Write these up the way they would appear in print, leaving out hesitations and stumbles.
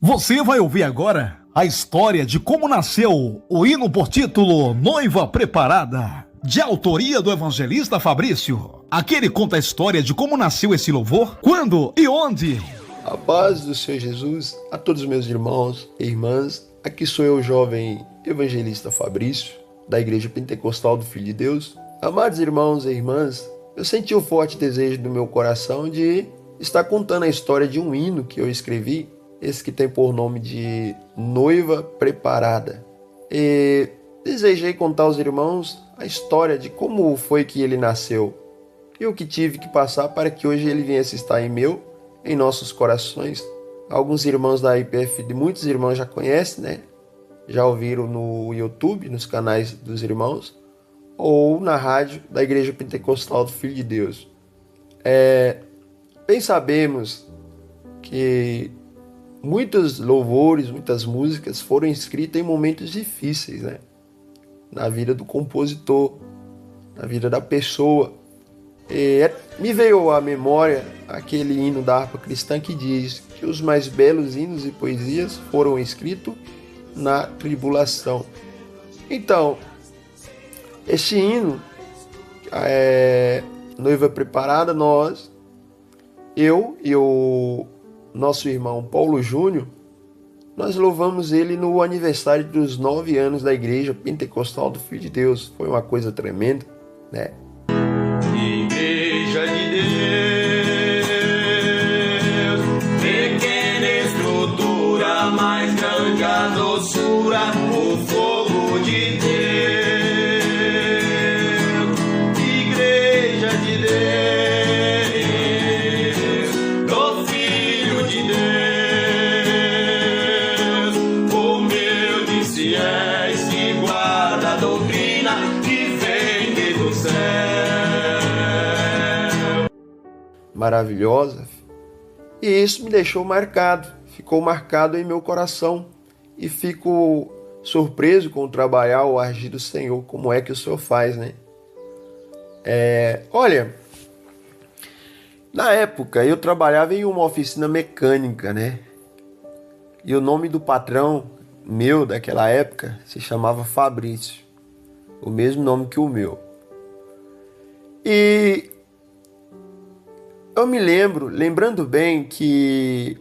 Você vai ouvir agora a história de como nasceu o hino por título Noiva Preparada, de autoria do evangelista Fabrício. Aqui ele conta a história de como nasceu esse louvor, quando e onde. A paz do Senhor Jesus a todos os meus irmãos e irmãs. Aqui sou eu, jovem evangelista Fabrício, da Igreja Pentecostal do Filho de Deus. Amados irmãos e irmãs, eu senti um forte desejo no meu coração de estar contando a história de um hino que eu escrevi, esse que tem por nome de Noiva Preparada. E desejei contar aos irmãos a história de como foi que ele nasceu e o que tive que passar para que hoje ele viesse estar em nossos corações. Alguns irmãos da IPF, muitos irmãos já conhecem, né? Já ouviram no YouTube, nos canais dos irmãos, ou na rádio da Igreja Pentecostal do Filho de Deus. Bem sabemos que muitos louvores, muitas músicas foram escritas em momentos difíceis, né? Na vida do compositor, na vida da pessoa. Me veio à memória aquele hino da harpa cristã que diz que os mais belos hinos e poesias foram escritos na tribulação. Então, este hino, Noiva Preparada, eu e o nosso irmão Paulo Júnior, nós louvamos ele no aniversário dos 9 anos da Igreja Pentecostal do Filho de Deus. Foi uma coisa tremenda, né? Igreja de Deus, pequena estrutura, mais grande a doçura, o fogo de Deus. Igreja de Deus, do Filho de Deus, como eu disse, és que guarda a doutrina que vem desde o céu. Maravilhosa, e isso me deixou marcado, ficou marcado em meu coração, e fico surpreso com o trabalhar, o agir do Senhor, como é que o Senhor faz, né? Olha, na época eu trabalhava em uma oficina mecânica, né? E o nome do patrão meu daquela época se chamava Fabrício, o mesmo nome que o meu. E eu me lembrando bem que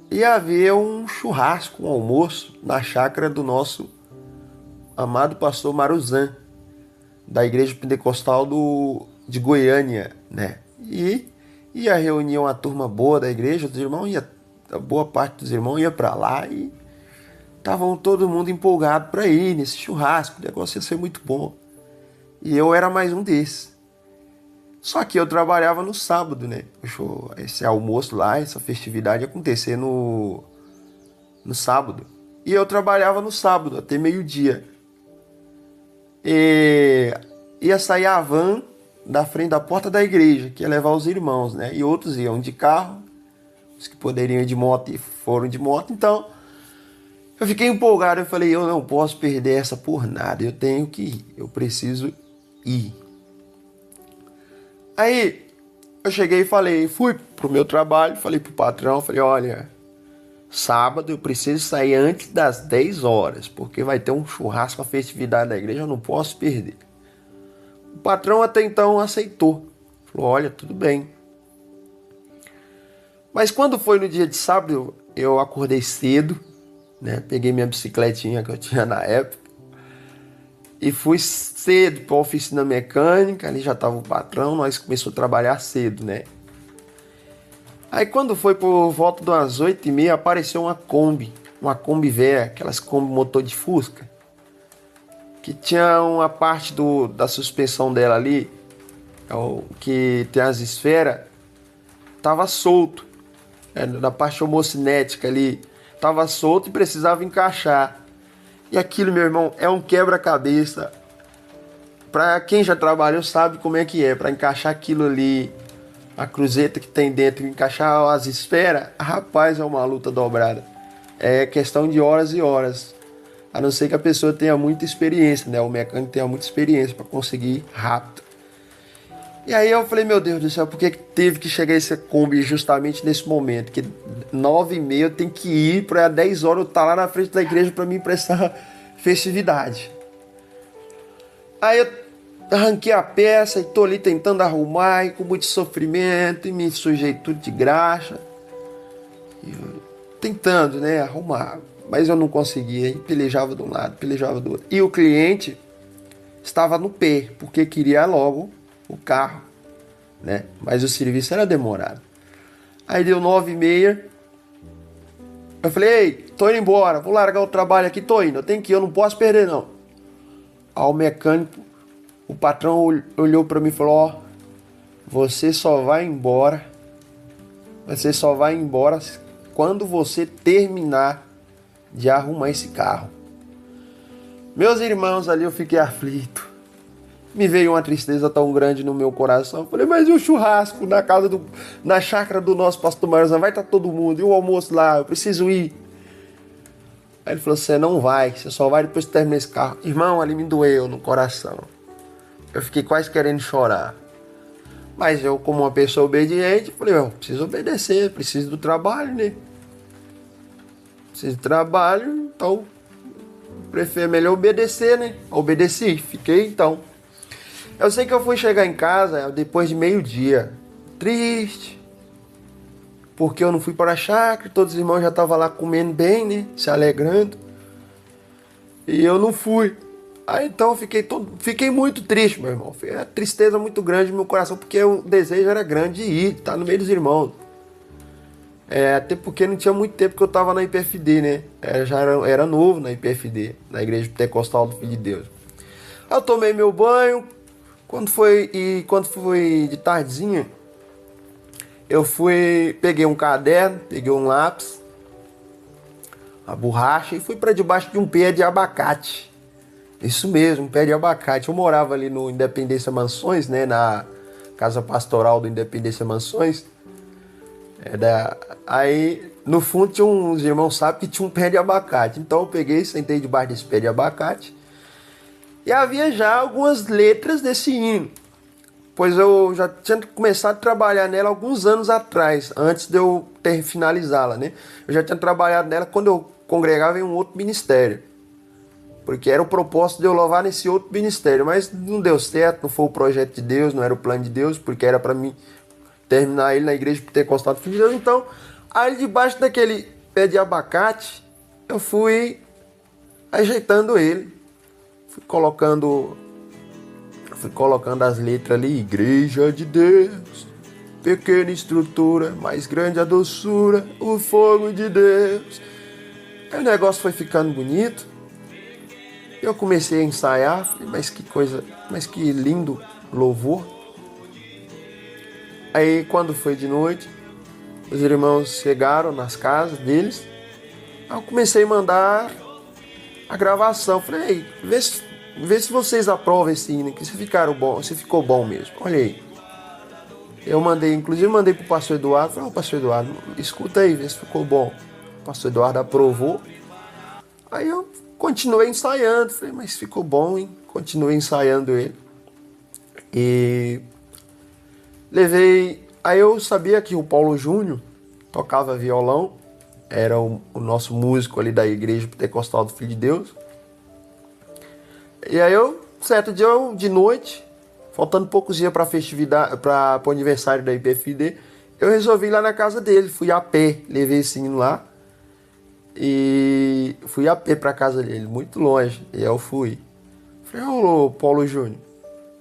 ia haver um churrasco, um almoço na chácara do nosso amado pastor Maruzan, da Igreja Pentecostal de Goiânia, né? E ia reunir uma turma boa da igreja, os irmãos a boa parte dos irmãos ia para lá e estavam todo mundo empolgado para ir nesse churrasco, o negócio ia ser muito bom. E eu era mais um desses. Só que eu trabalhava no sábado, né? Esse almoço lá, essa festividade ia acontecer no sábado. E eu trabalhava no sábado, até meio-dia. E ia sair a van da frente da porta da igreja, que ia levar os irmãos, né? E outros iam de carro, os que poderiam ir de moto e foram de moto. Então, eu fiquei empolgado, eu falei, eu não posso perder essa por nada, eu tenho que ir, eu preciso ir. Aí eu cheguei e fui pro meu trabalho, falei pro patrão, falei, olha, sábado eu preciso sair antes das 10 horas, porque vai ter um churrasco, uma festividade da igreja, eu não posso perder. O patrão até então aceitou, falou, olha, tudo bem. Mas quando foi no dia de sábado, eu acordei cedo, né? Peguei minha bicicletinha que eu tinha na época, e fui cedo para a oficina mecânica, ali já estava o patrão, nós começamos a trabalhar cedo, né? Aí quando foi por volta das 8h30, apareceu uma Kombi velha, aquelas Kombi motor de Fusca, que tinha uma parte da suspensão dela ali, que tem as esferas, estava solto, na parte homocinética ali, estava solto e precisava encaixar. E aquilo, meu irmão, é um quebra-cabeça. Para quem já trabalhou sabe como é que é. Para encaixar aquilo ali, a cruzeta que tem dentro, encaixar as esferas, rapaz, é uma luta dobrada. É questão de horas e horas. A não ser que a pessoa tenha muita experiência, né? O mecânico tenha muita experiência para conseguir rápido. E aí eu falei, meu Deus do céu, por que teve que chegar esse Kombi justamente nesse momento? Que 9h30 eu tenho que ir para 10 horas eu estar lá na frente da igreja para mim prestar festividade. Aí eu arranquei a peça e tô ali tentando arrumar e com muito sofrimento e me sujei tudo de graxa. Tentando, né, arrumar. Mas eu não conseguia. E pelejava de um lado, pelejava do outro. E o cliente estava no pé, porque queria logo o carro, né? Mas o serviço era demorado. Aí deu 9h30. Eu falei, ei, tô indo embora, vou largar o trabalho aqui, tô indo. Eu tenho que ir, eu não posso perder, não. Aí o mecânico, o patrão olhou pra mim e falou, ó, você só vai embora quando você terminar de arrumar esse carro. Meus irmãos, ali eu fiquei aflito. Me veio uma tristeza tão grande no meu coração. Eu falei, mas e o churrasco na chácara do nosso pastor Marzão? Vai estar todo mundo, e o almoço lá, eu preciso ir. Aí ele falou, você não vai, você só vai depois que terminar esse carro. Irmão, ali me doeu no coração. Eu fiquei quase querendo chorar. Mas eu, como uma pessoa obediente, falei, eu preciso obedecer, preciso do trabalho, né? Preciso de trabalho, então prefiro melhor obedecer, né? Obedeci, fiquei então. Eu sei que eu fui chegar em casa depois de meio-dia, triste, porque eu não fui para a chácara, todos os irmãos já estavam lá comendo bem, né? Se alegrando. E eu não fui. Aí então eu fiquei muito triste, meu irmão. Foi uma tristeza muito grande no meu coração, porque o desejo era grande de ir, estar no meio dos irmãos. Até porque não tinha muito tempo que eu estava na IPFD, né? Era novo na IPFD, na Igreja Pentecostal do Filho de Deus. Aí eu tomei meu banho. Quando foi de tardezinha, peguei um caderno, peguei um lápis, a borracha e fui para debaixo de um pé de abacate. Isso mesmo, um pé de abacate. Eu morava ali no Independência Mansões, né, na casa pastoral do Independência Mansões. Aí no fundo tinha uns irmãos sábios que tinha um pé de abacate. Então eu peguei, sentei debaixo desse pé de abacate. E havia já algumas letras desse hino, pois eu já tinha começado a trabalhar nela alguns anos atrás, antes de eu finalizá-la, né? Eu já tinha trabalhado nela quando eu congregava em um outro ministério, porque era o propósito de eu louvar nesse outro ministério, mas não deu certo, não foi o projeto de Deus, não era o plano de Deus, porque era para mim terminar ele na Igreja Pentecostal do Filho de Deus. Então, aí debaixo daquele pé de abacate, eu fui ajeitando ele. Fui colocando as letras ali, Igreja de Deus, pequena estrutura, mais grande a doçura, o fogo de Deus. Aí o negócio foi ficando bonito. Eu comecei a ensaiar, falei, mas que lindo louvor. Aí quando foi de noite, os irmãos chegaram nas casas deles, aí eu comecei a mandar a gravação. Falei, vê se vocês aprovam esse hino, que se ficou bom mesmo. Olha aí. Eu inclusive mandei pro pastor Eduardo. Falei, pastor Eduardo, escuta aí, vê se ficou bom. O pastor Eduardo aprovou. Aí eu continuei ensaiando. Falei, mas ficou bom, hein? Continuei ensaiando ele. E levei. Aí eu sabia que o Paulo Júnior tocava violão. Era o nosso músico ali da Igreja Pentecostal do Filho de Deus. E aí certo dia, de noite, faltando poucos dias para a festividade, para o aniversário da IPFD, eu resolvi ir lá na casa dele. Fui a pé, levei esse hino lá. E fui a pé para a casa dele, muito longe. E aí eu fui. Falei, ô Paulo Júnior,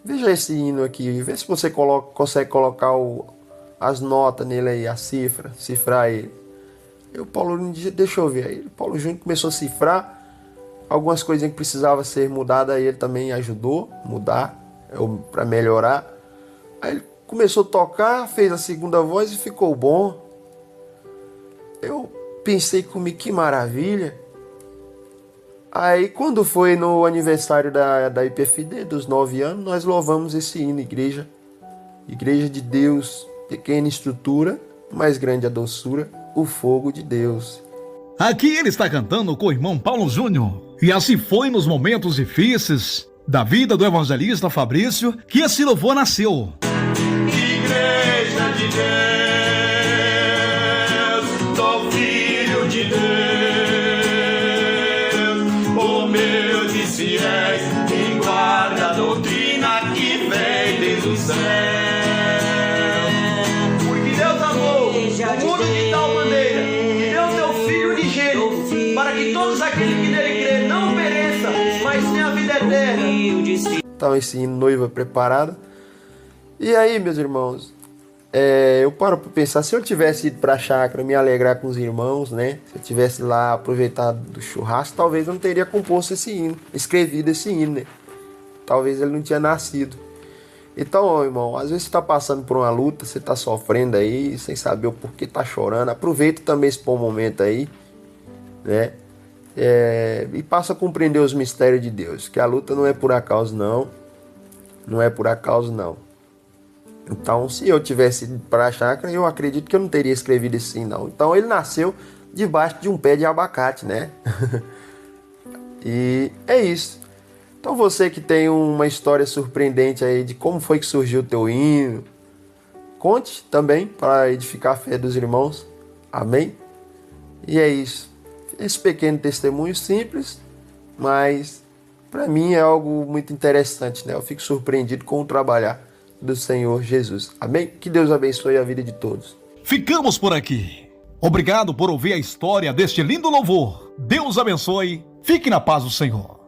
veja esse hino aqui, vê se você consegue colocar as notas nele aí, a cifrar ele. E o Paulo Júnior disse, deixa eu ver. Aí o Paulo Júnior começou a cifrar algumas coisinhas que precisavam ser mudadas, aí ele também ajudou a mudar, para melhorar. Aí ele começou a tocar, fez a segunda voz e ficou bom. Eu pensei comigo, que maravilha. Aí quando foi no aniversário da IPFD, dos 9 anos, nós louvamos esse hino, Igreja de Deus, pequena estrutura, mais grande a doçura, o fogo de Deus. Aqui ele está cantando com o irmão Paulo Júnior. E assim foi nos momentos difíceis da vida do evangelista Fabrício que esse louvor nasceu. Deus, do Filho de Deus. O meu disse és, quem guarda a doutrina que vem desde o céu. Porque Deus amou o mundo de tal maneira que deu seu Filho unigênito, para que todos aqueles que nele crêem não pereçam, mas tenham a vida eterna. Então, esse hino Noiva Preparada. E aí, meus irmãos, eu paro para pensar, se eu tivesse ido para a chácara me alegrar com os irmãos, né? Se eu tivesse lá aproveitado do churrasco, talvez eu não teria composto esse hino, escrevido esse hino, né? Talvez ele não tinha nascido. Então, ó, irmão, às vezes você está passando por uma luta, você está sofrendo aí, sem saber o porquê está chorando. Aproveita também esse bom momento aí, né? E passa a compreender os mistérios de Deus, que a luta não é por acaso não, não é por acaso não. Então, se eu tivesse ido para a chácara, eu acredito que eu não teria escrevido assim não. Então, ele nasceu debaixo de um pé de abacate, né? E é isso. Então, você que tem uma história surpreendente aí de como foi que surgiu o teu hino, conte também para edificar a fé dos irmãos. Amém? E é isso. Esse pequeno testemunho simples, mas para mim é algo muito interessante, né? Eu fico surpreendido com o trabalhar do Senhor Jesus. Amém? Que Deus abençoe a vida de todos. Ficamos por aqui. Obrigado por ouvir a história deste lindo louvor. Deus abençoe. Fique na paz do Senhor.